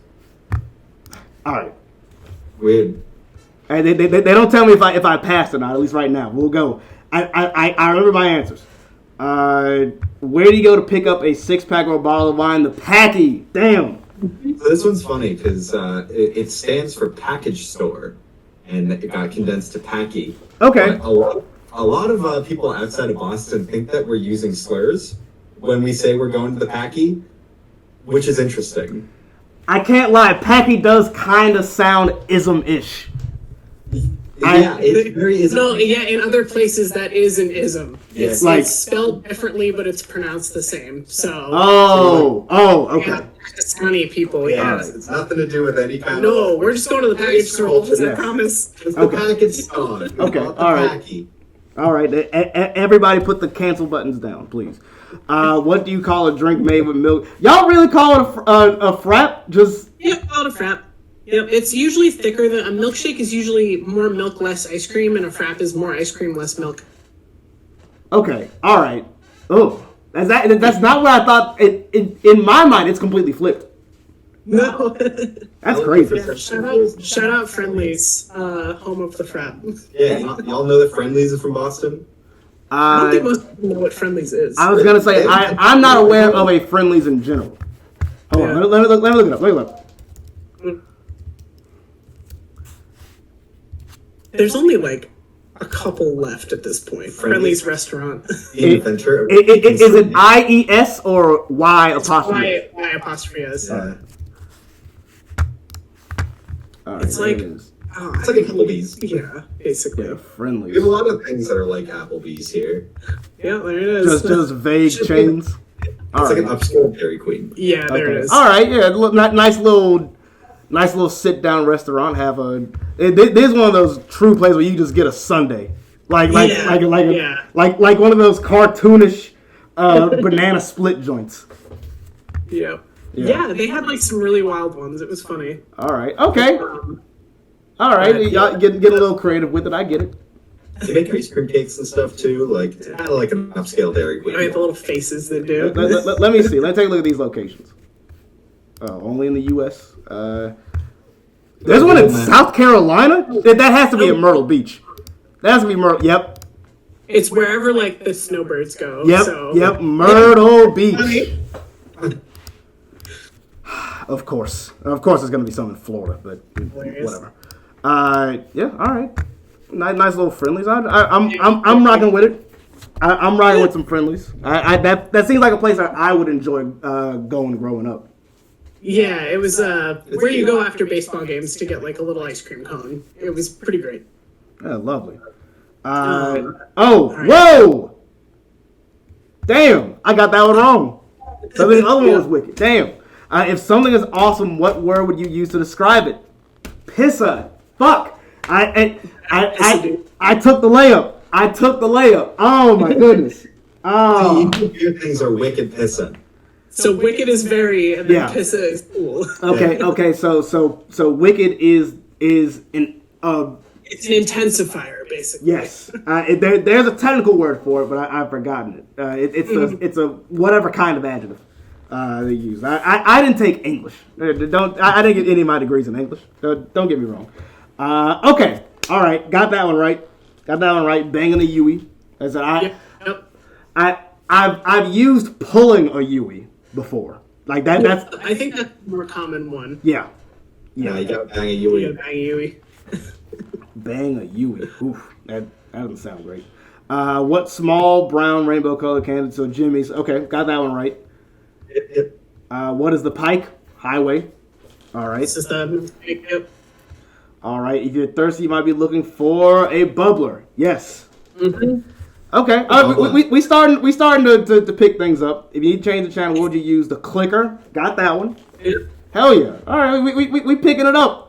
All right. Weird. They don't tell me if I passed or not. At least right now, we'll go. I remember my answers. Where do you go to pick up a 6-pack or a bottle of wine? The Packy. Damn. So this one's funny because it stands for package store, and it got condensed to Packy. Okay. But a lot of people outside of Boston think that we're using slurs when we say we're going to the Packy, which is interesting. I can't lie. Packy does kind of sound ism-ish. Yeah, it's very ism. No, yeah, in other places that is an ism. Yeah. It's spelled differently, but it's pronounced the same. So. Okay. Yeah, funny people. Yeah. It's nothing to do with any kind of. No, we're just going to the package store. I promise. It's the package store. Okay. All right. Packy. All right. Everybody, put the cancel buttons down, please. What do you call a drink made with milk? Y'all really call it a frap? Just. Yeah, call it a frap. Yep, it's usually thicker than a milkshake. Is usually more milk, less ice cream, and a frap is more ice cream, less milk. Okay. All right. Oh, that's not what I thought. In my mind, it's completely flipped. No. That's crazy. Yeah, shout out Friendlies, home of the frat. Yeah, y'all know that Friendlies is from Boston? I don't think most people know what Friendlies is. I was gonna say I'm not aware of a Friendlies in general. Hold on, let me look it up. Let me look. There's only like a couple left at this point. Friendlies restaurant. In Ventura. Is it IES or Y apostrophe? Y apostrophe S. All right, It's like It's like Applebee's. yeah, basically. Friendlies. We have a lot of things that are like Applebee's here. Yeah, there it is. Just vague chains. It's like an upscale Dairy Queen. Yeah, there it is. All right, yeah, nice little sit down restaurant. This is one of those true places where you just get a sundae, like one of those cartoonish banana split joints. Yeah. Yeah, they had like some really wild ones. It was funny. All right, okay, all right. Y'all get a little creative with it. I get it. They make ice cream cakes and stuff too. Like it's kind of like an upscale Dairy Queen. I mean, the little faces they do. Let me see. Let's take a look at these locations. Only in the U.S. There's one in South Carolina. That has to be at Myrtle Beach. That has to be Myrtle. Yep. It's wherever like the snowbirds go. Yep. So. Yep. Myrtle Beach. Of course, it's going to be something in Florida, but whatever. Yeah. All right. Nice little Friendlies. I'm rocking with it. I'm rocking with some Friendlies. That seems like a place I would enjoy going growing up. Yeah, it was where you go after baseball games to get like a little ice cream cone. It was pretty great. Yeah, lovely. right. Whoa! Damn, I got that one wrong. So the other one was wicked. Damn. If something is awesome, what word would you use to describe it? Pissa. Fuck. I took the layup. Oh my goodness. Oh. Your things are wicked pissing. So wicked is very, and then Yeah. pissa is cool. Okay. So wicked is an It's an intensifier, basically. yes. There's a technical word for it, but I've forgotten it. It's a whatever kind of adjective they use. I didn't take English. I didn't get any of my degrees in English. Don't get me wrong. Okay. All right. Got that one right. Banging a Yui. I said Yep. I've used pulling a Yui before. Like that. That's I think that's the more common one. yeah. Yeah, you got bang a You Yui. gotta bang a Yui. Bang a Yui. Oof. That doesn't sound great. What small brown rainbow colored candy? So Jimmy's. Okay, got that one right. Yep. What is the pike? Highway. All right. It's just a yep. All right. If you're thirsty, you might be looking for a bubbler. Yes. Mm-hmm. Okay. We starting to pick things up. If you need to change the channel, what would you use? The clicker. Got that one. Yeah. Hell yeah. All right. We picking it up.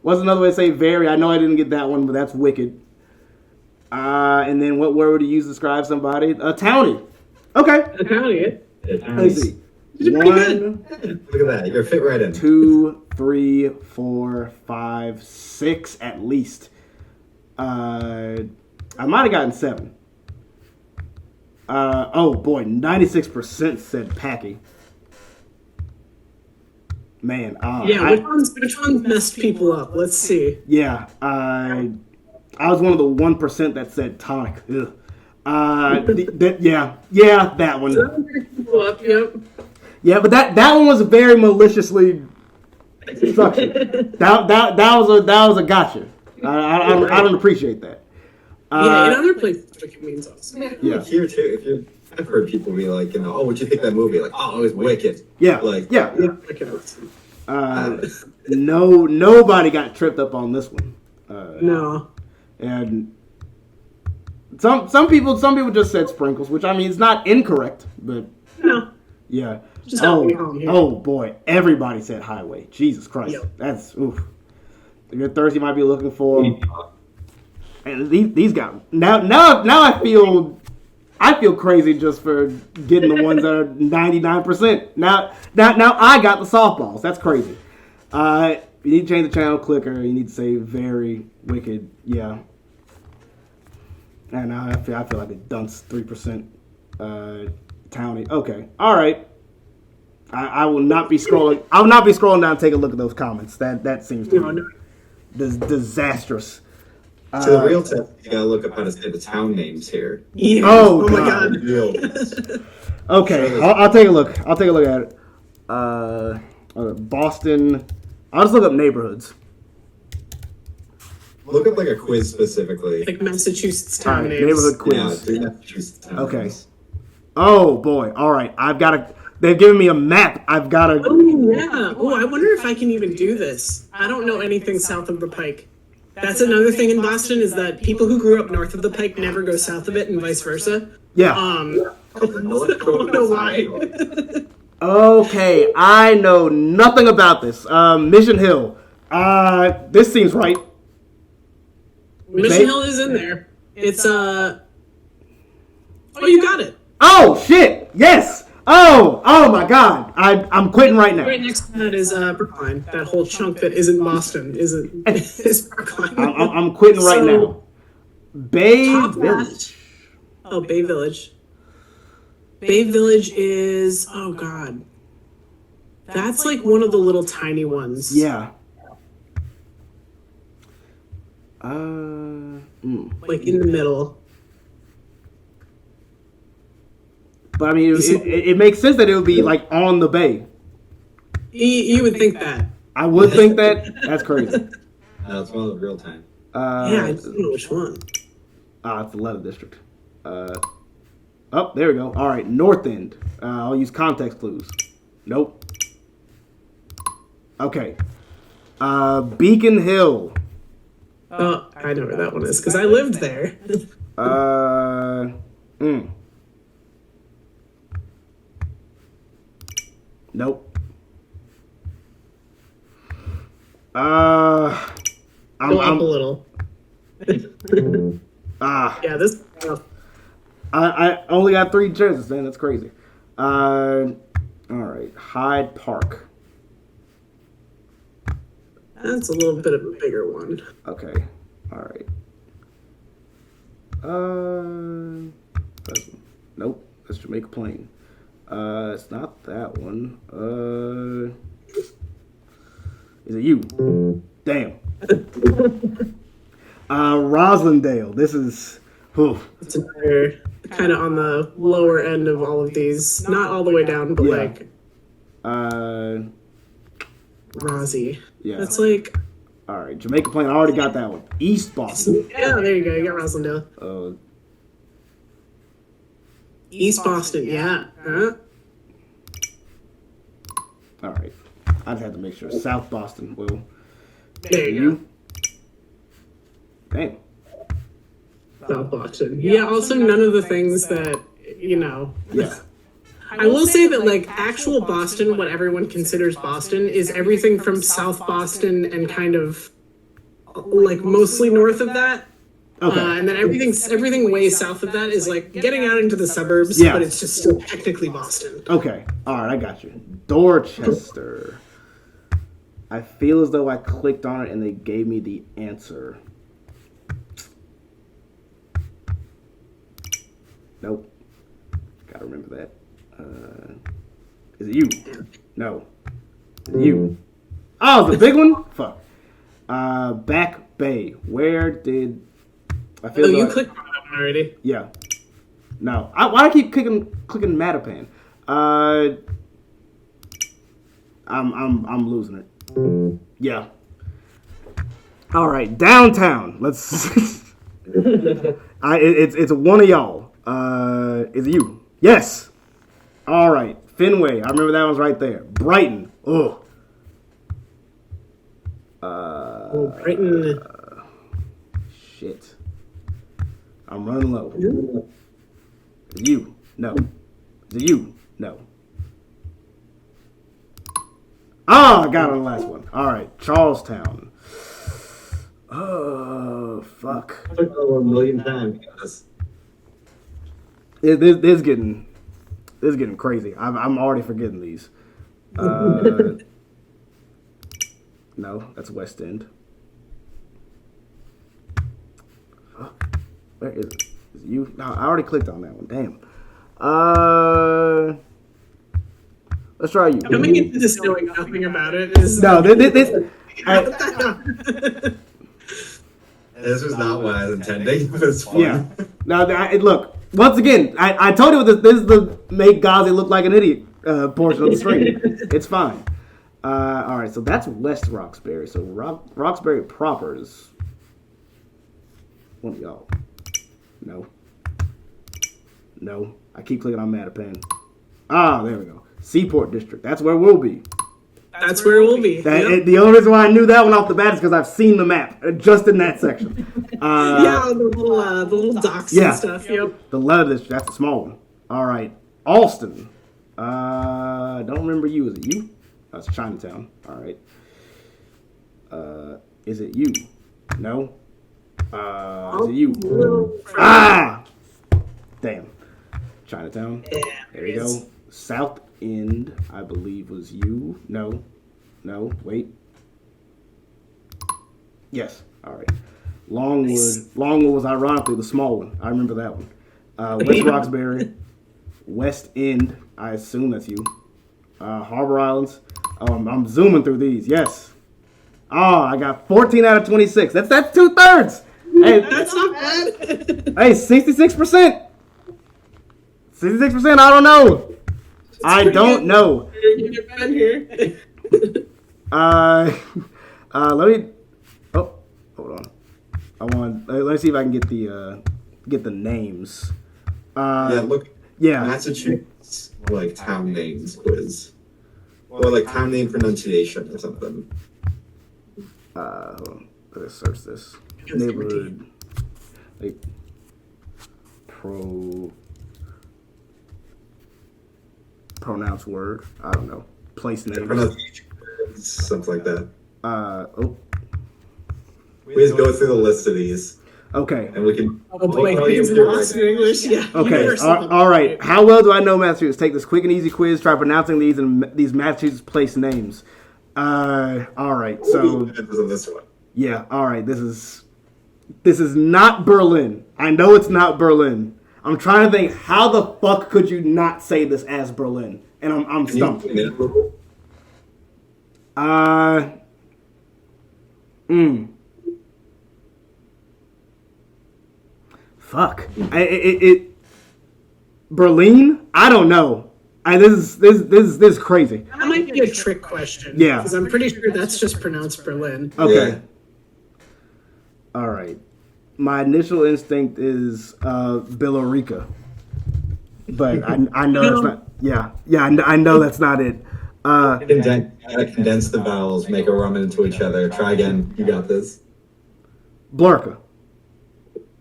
What's another way to say very? I know I didn't get that one, but that's wicked. And then what word would you use to describe somebody? A townie. Okay. A townie. Let's see. You did pretty good. One, Look at that. You're fit right in. 2, 3, 4, 5, 6 at least. I might have gotten 7. Oh boy, 96% said Packy. Man, Yeah, which ones messed people up? Let's see. yeah, I was one of the 1% that said tonic. Ugh. Yeah, that one. People up, yep. Yeah, but that one was very maliciously structured. that was a gotcha. I don't appreciate that. Yeah, in other places, wicked means awesome. Yeah. Here too. I've heard people be like, oh, what'd you think of that movie? Like, oh, it was wicked. Yeah, Like, yeah. Wicked awesome. Nobody got tripped up on this one. No. And some people just said sprinkles, which I mean it's not incorrect, but No. yeah. Just help me home here. Oh boy, everybody said highway. Jesus Christ, Yep. that's oof. If you're thirsty, you might be looking for. And these got now I feel crazy just for getting the ones that are 99%. Now I got the softballs. That's crazy. You need to change the channel clicker. You need to say very wicked. Yeah. And I feel like a dunce 3% townie. Okay, all right. I will not be scrolling. I will not be scrolling down and take a look at those comments. That seems to be disastrous. To the real test, you gotta look up how to say the town names here. Yeah. Oh, my God. God. Real. Okay, I'll take a look. I'll take a look at it. Boston. I'll just look up neighborhoods. Look up like a quiz specifically. Like Massachusetts All town right, names. neighborhood quiz. Yeah, do Massachusetts town Okay. names. Oh boy. All right. I've got to. They've given me a map. I've got to. Oh, yeah. Oh, I wonder if I can even do this. I don't know anything south of the Pike. That's another thing in Boston is that people who grew up north of the Pike never go south of it and vice versa. Yeah. I don't know why. Okay. I know nothing about this. Mission Hill. This seems right. Mission Hill is in there. It's Oh, you got it. Oh shit! Yes. Oh my God! I'm quitting right now. Right next to that is Brookline. That whole chunk that isn't Boston is Brookline. I'm quitting right now. Bay Top Village. left. Oh, Bay Village. Bay Village is God. That's like one of the little tiny ones. Yeah. Like in the middle. But I mean, it makes sense that it would be like on the bay. You would think that. I would think that. That's crazy. No, it's one of the real time. Yeah, I don't know which one. It's the Leather District. Oh, there we go. All right, North End. I'll use context clues. Nope. Okay. Beacon Hill. Oh, I know where that one is because I lived there. Nope. Go up a little. Yeah, this. I only got 3 chances, man. That's crazy. All right, Hyde Park. That's a little bit of a bigger one. Okay. All right. Nope. That's Jamaica Plain. It's not that one. Is it you? Damn. Roslindale. This is. Whew. It's another kind of on the lower end of all of these. Not all the way down, but Yeah. like Rozzy. Yeah. That's like. All right. Jamaica Plain. I already got that one. East Boston. Yeah, there you go. You got Roslindale. East Boston. Yeah. Huh? All right. I just had to make sure. South Boston. Well. There you go. Damn. South Boston. Yeah. Also, none of the things that Yeah. I will say that, like, actual Boston, what everyone considers Boston, is everything from South Boston and kind of, like, mostly north of that. Okay. And then everything way south of that is, like, getting out into the suburbs, Yeah. but it's just still technically Boston. Okay. All right. I got you. Dorchester. I feel as though I clicked on it and they gave me the answer. Nope. Gotta remember that. Is it you? No. Is it you? Oh, the big one? Fuck. Back Bay. Where did I feel? Oh, you like, clicked on that one already? Yeah. No. Why do I keep clicking Mattapan? I'm losing it. Yeah. All right, downtown. Let's. It's one of y'all. Is it you? Yes. All right, Fenway. I remember that one's right there. Brighton. Oh. Brighton. Shit. I'm running low. Is it you? No. Is it you? No. Oh, I got it on the last one. All right, Charlestown. Oh, fuck. I've heard that 1,000,000 times. This is getting crazy. I'm already forgetting these. No, that's West End. Where is it? Is it you? No, I already clicked on that one. Damn. Let's try you. Coming into this knowing nothing about it is No, this This was not what I was intending, but it's fun. yeah. Now, look. Once again, I told you this is the make Gazi look like an idiot portion of the stream. It's fine. All right, so that's West Roxbury. So Roxbury proper is one of y'all. No. I keep clicking on Mattapan. Ah, there we go. Seaport District. That's where we'll be. That's where we'll be. The only reason why I knew that one off the bat is because I've seen the map just in that section. Yeah, the little docks yeah. and stuff. Yep. The leather district. That's the small one. All right, Alston. Don't remember you. Is it you? That's Chinatown. All right. Is it you? No. Is it you? Ah! Damn. Chinatown. Yeah, There you go. South End, I believe, was you. No. Wait. Yes. All right. Longwood. Nice. Longwood was ironically the small one. I remember that one. West Roxbury. West End. I assume that's you. Harbor Islands. I'm zooming through these. Yes. Oh, I got 14 out of 26. That's 2/3. Hey, That's not bad. hey, 66%. 66%. I don't know. I don't know. You've been here. Let me. Oh, hold on. Let's see if I can get the names. Look. Yeah. Massachusetts, like town names quiz, or like town name pronunciation or something. Hold on. Let's search this. Neighborhood. Like pronounce word. I don't know. Place name. Pronunciation words, something like that. Oh. We just go through the list of these, Okay. and we can. Oh boy, we'll he's lost in English. Yeah. Okay. universal. All right. How well do I know Massachusetts? Take this quick and easy quiz. Try pronouncing these Massachusetts place names. All right. So This one. yeah. All right. This is not Berlin. I know it's not Berlin. I'm trying to think. How the fuck could you not say this as Berlin? And I'm stumped. Fuck. Berlin? I don't know. This is crazy. That might be a trick question. Yeah. Because I'm pretty sure that's just pronounced Berlin. Okay. Yeah. All right. My initial instinct is Billerica, but I know that's not. Yeah. I know that's not it. Condense the vowels, make them run into each other. Try again. You got this. Blurka.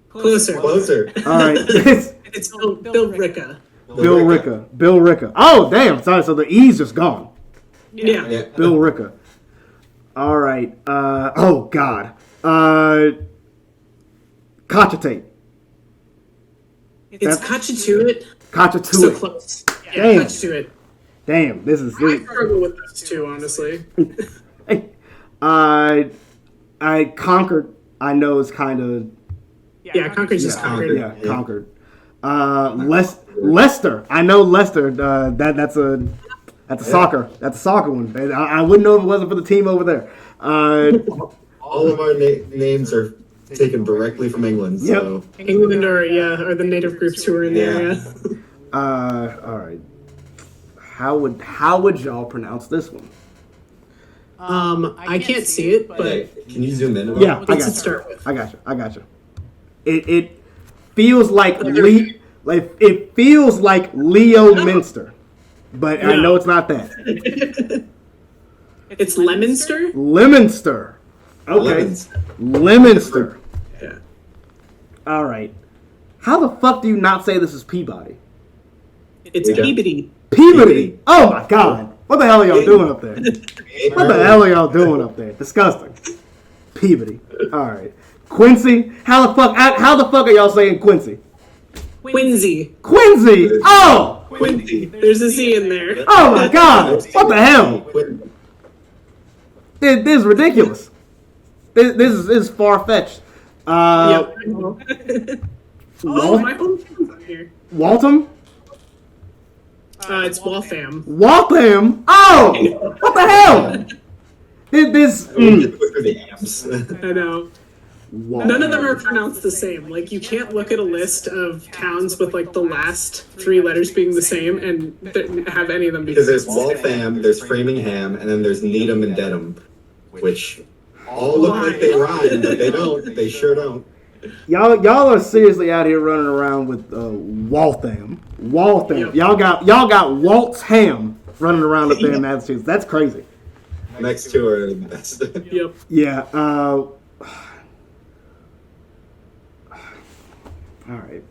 Closer. Closer. All right. It's Bill Ricca. Bill Ricca. Oh damn! Sorry. So the E's just gone. Yeah. Yeah. Bill Ricca. All right. Oh God. Cogitate. It's Cachatuit. So Cogitate. close. Yeah, Damn. Cachatuit. Damn. This is. I struggle with those two, honestly. I conquered. I know it's kind of. Yeah, Concord's just Concord. Yeah, conquered. Leicester. I know Leicester. That's a soccer. That's a soccer one. I wouldn't know if it wasn't for the team over there. All of our names are taken directly from England. So. England or the native groups who are in there. Yeah. All right. How would y'all pronounce this one? I can't see it, but Hey, can you zoom in? Yeah, I let's got start you. with. I got you. It feels like it feels like Leo Minster, but I know it's not that. It's Lemonster. Lemonster. Okay. Lemonster. Yeah. All right. How the fuck do you not say this is Peabody? It's Peabody. Peabody. Oh my God. What the hell are y'all doing up there? What the hell are y'all doing up there? Disgusting. Peabody. All right. Quincy. How the fuck are y'all saying Quincy? Quincy. Quincy. Oh. Quincy. There's a Z in there. Oh my God. What the hell? This is ridiculous. This is far fetched. Yep. Oh, my hometown's on here. Waltham? It's Waltham. Waltham? Oh! What the hell? This. The amps. I know. Waltham. None of them are pronounced the same. Like, you can't look at a list of towns with, like, the last 3 letters being the same and have any of them be Because there's Waltham, there's Framingham, and then there's Needham and Dedham, which all look like they rhyme, but they don't. They sure don't. Y'all are seriously out here running around with Waltham. Waltham. Yep. Y'all got Waltham running around up there in Massachusetts. That's crazy. Next two are the best. Yep. Yeah. All right.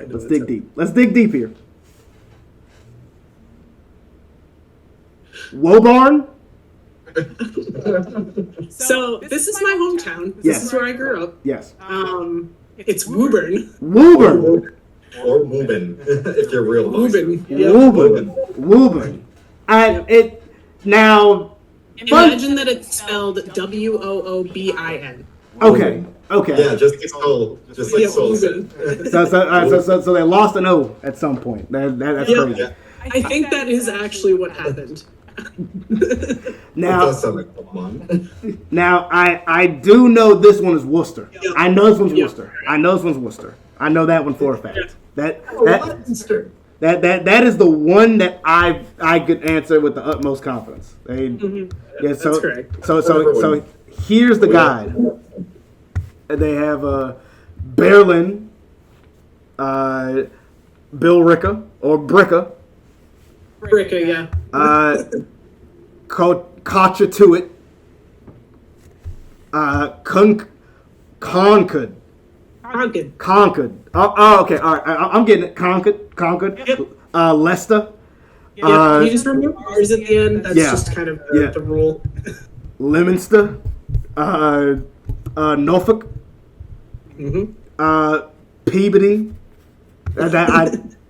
Let's dig deep. Let's dig deep here. Woburn? So, this is my hometown. This Yes. is where I grew up. Yes. It's Woburn. Woburn. Or Woobin, if you're real. Woburn. Woburn. Now. Imagine that it's spelled Woobin. Okay. Yeah, just like Soul. Just like Yeah, Soul Woobin. said. So they lost an O at some point. That's Yep. crazy. I think that is actually what happened. It Now, does sound like Pokemon. now I do know this one is Worcester. Yep. I know this one's Yep. Worcester. I know this one's Worcester. I know that one for a fact. That is the one that I could answer with the utmost confidence. Yeah, so That's correct. so here's the guide. They have Berlin, Bill Ricka or Bricka, Bricka, yeah. Cochituit, Concord. Concord. Okay, all right. I'm getting it. Concord. Yep. Leicester. Yeah, you just remove R's at the end. That's yeah. just kind of Yeah. the rule. Leominster. Norfolk. Mm-hmm. Peabody. That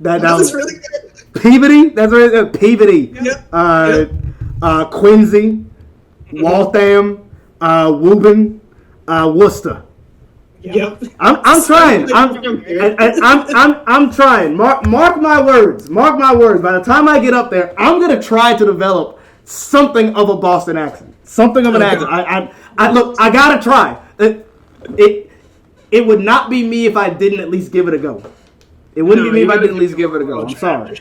That was was really good. Peabody. That's right. Peabody. Yep. Quincy. Waltham. Woburn. Worcester. Yep. I'm trying. I'm trying. Mark my words. Mark my words. By the time I get up there, I'm gonna try to develop something of a Boston accent. Something of an accent. I look. I gotta try. It would not be me if I didn't at least give it a go. It wouldn't be me if I didn't at least give it a go. I'm sorry.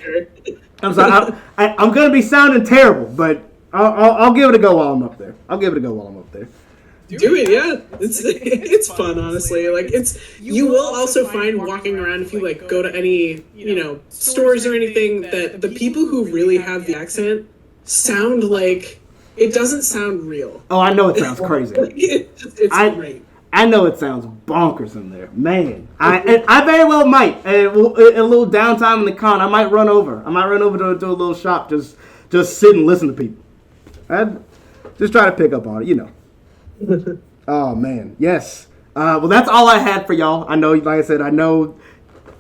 I'm sorry. I'm gonna be sounding terrible, but I'll give it a go while I'm up there. Do it, yeah. It's fun, honestly. Like you will also find walking around if you like go to any stores or anything that the people who really have the accent sound like it doesn't sound real. Oh, I know it sounds crazy. It's great. I know it sounds bonkers in there, man. I very well might. A little downtime in the con, I might run over. to a little shop, just sit and listen to people. I just try to pick up on it, Oh man, yes. Well, that's all I had for y'all. I know, like I said, I know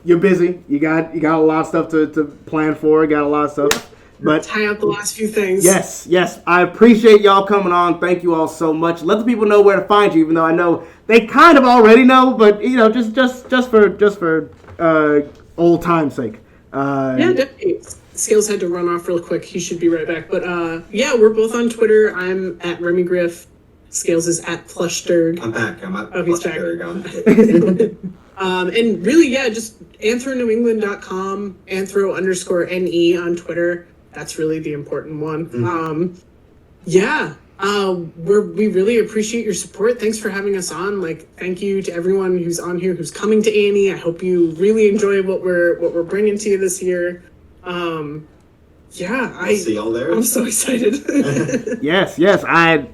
you're busy. You got a lot of stuff to plan for. Got a lot of stuff, but Tie up the last few things. yes. I appreciate y'all coming on. Thank you all so much. Let the people know where to find you, even though I know they kind of already know. But just for old time's sake. Yeah, definitely. Scales had to run off real quick. He should be right back. But yeah, we're both on Twitter. I'm at Remy Griff. Scales is at Plushturd. I'm back. I'm at He's back. Plushturd. And really, yeah, just anthronewengland.com, anthro_NE on Twitter. That's really the important one. We really appreciate your support. Thanks for having us on. Like, thank you to everyone who's on here, who's coming to A&E. I hope you really enjoy what we're bringing to you this year. I'll see y'all there. I'm so excited. Yes. I'm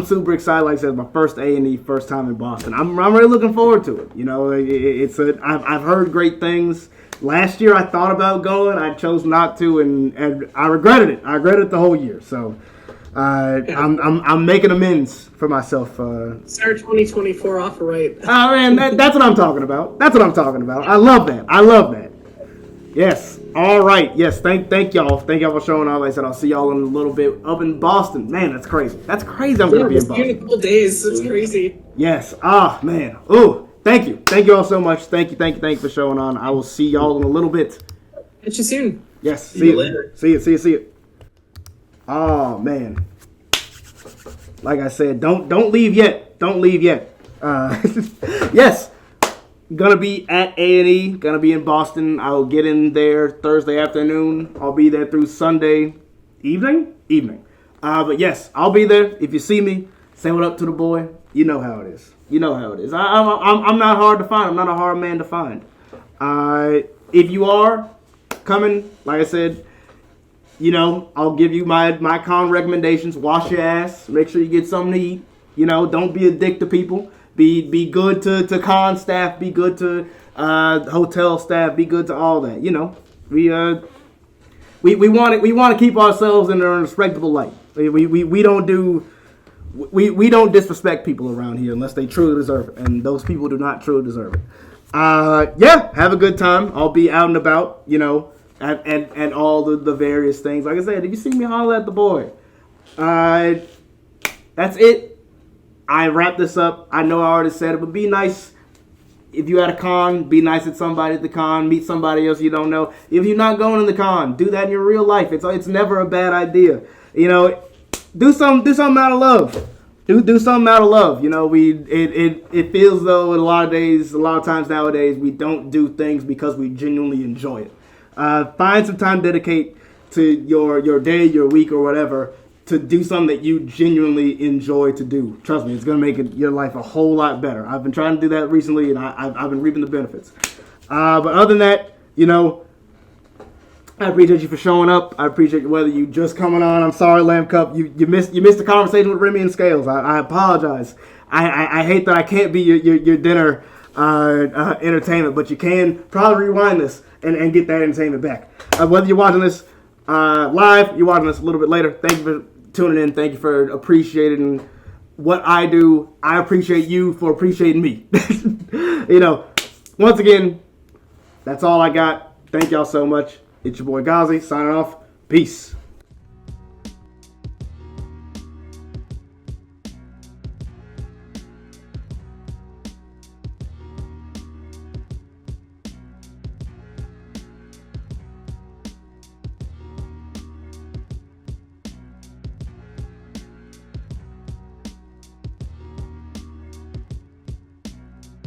super excited. Like I said, my first A&E, first time in Boston. I'm really looking forward to it. I've heard great things. Last year I thought about going. I chose not to, and I regretted it. I regretted it the whole year. So I'm making amends for myself. Start 2024 off right. Oh man, that's what I'm talking about. I love that. Yes. All right. Yes. Thank y'all. Thank y'all for showing up. Like I said, I'll see y'all in a little bit up in Boston. Man, that's crazy. I'm gonna be in Boston. A couple days. It's crazy. Yes. Ah, man. Ooh. thank you all so much. Thank you for showing on. I will see y'all in a little bit. Catch you soon. Yes, See you later. See you. Oh man, like I said, don't leave yet. Don't leave yet. Yes, gonna be at A&E. Gonna be in Boston. I'll get in there Thursday afternoon. I'll be there through Sunday evening. But yes, I'll be there. If you see me, say what up to the boy. You know how it is. I'm not hard to find. I'm not a hard man to find. If you are coming, like I said, I'll give you my con recommendations. Wash your ass. Make sure you get something to eat. Don't be a dick to people. Be good to con staff. Be good to hotel staff. Be good to all that. We want to keep ourselves in a respectable light. We don't disrespect people around here unless they truly deserve it, and those people do not truly deserve it. Have a good time. I'll be out and about, and all the various things. Like I said, if you see me, holler at the boy. That's it. I wrap this up. I know I already said it, but be nice. If you at a con, be nice at somebody at the con. Meet somebody else you don't know. If you're not going to the con, do that in your real life. It's never a bad idea. Do something out of love. Do something out of love. It feels though a lot of times nowadays we don't do things because we genuinely enjoy it. Find some time, dedicate to your day, your week, or whatever, to do something that you genuinely enjoy to do. Trust me, it's going to make your life a whole lot better. I've been trying to do that recently, and I've been reaping the benefits. But other than that, I appreciate you for showing up. I appreciate whether you just coming on. I'm sorry, Lamb Cup. You missed the conversation with Remy and Scales. I apologize. I hate that I can't be your dinner entertainment, but you can probably rewind this and get that entertainment back. Whether you're watching this live, you're watching this a little bit later, thank you for tuning in. Thank you for appreciating what I do. I appreciate you for appreciating me. Once again, that's all I got. Thank y'all so much. It's your boy Ghazi signing off. Peace.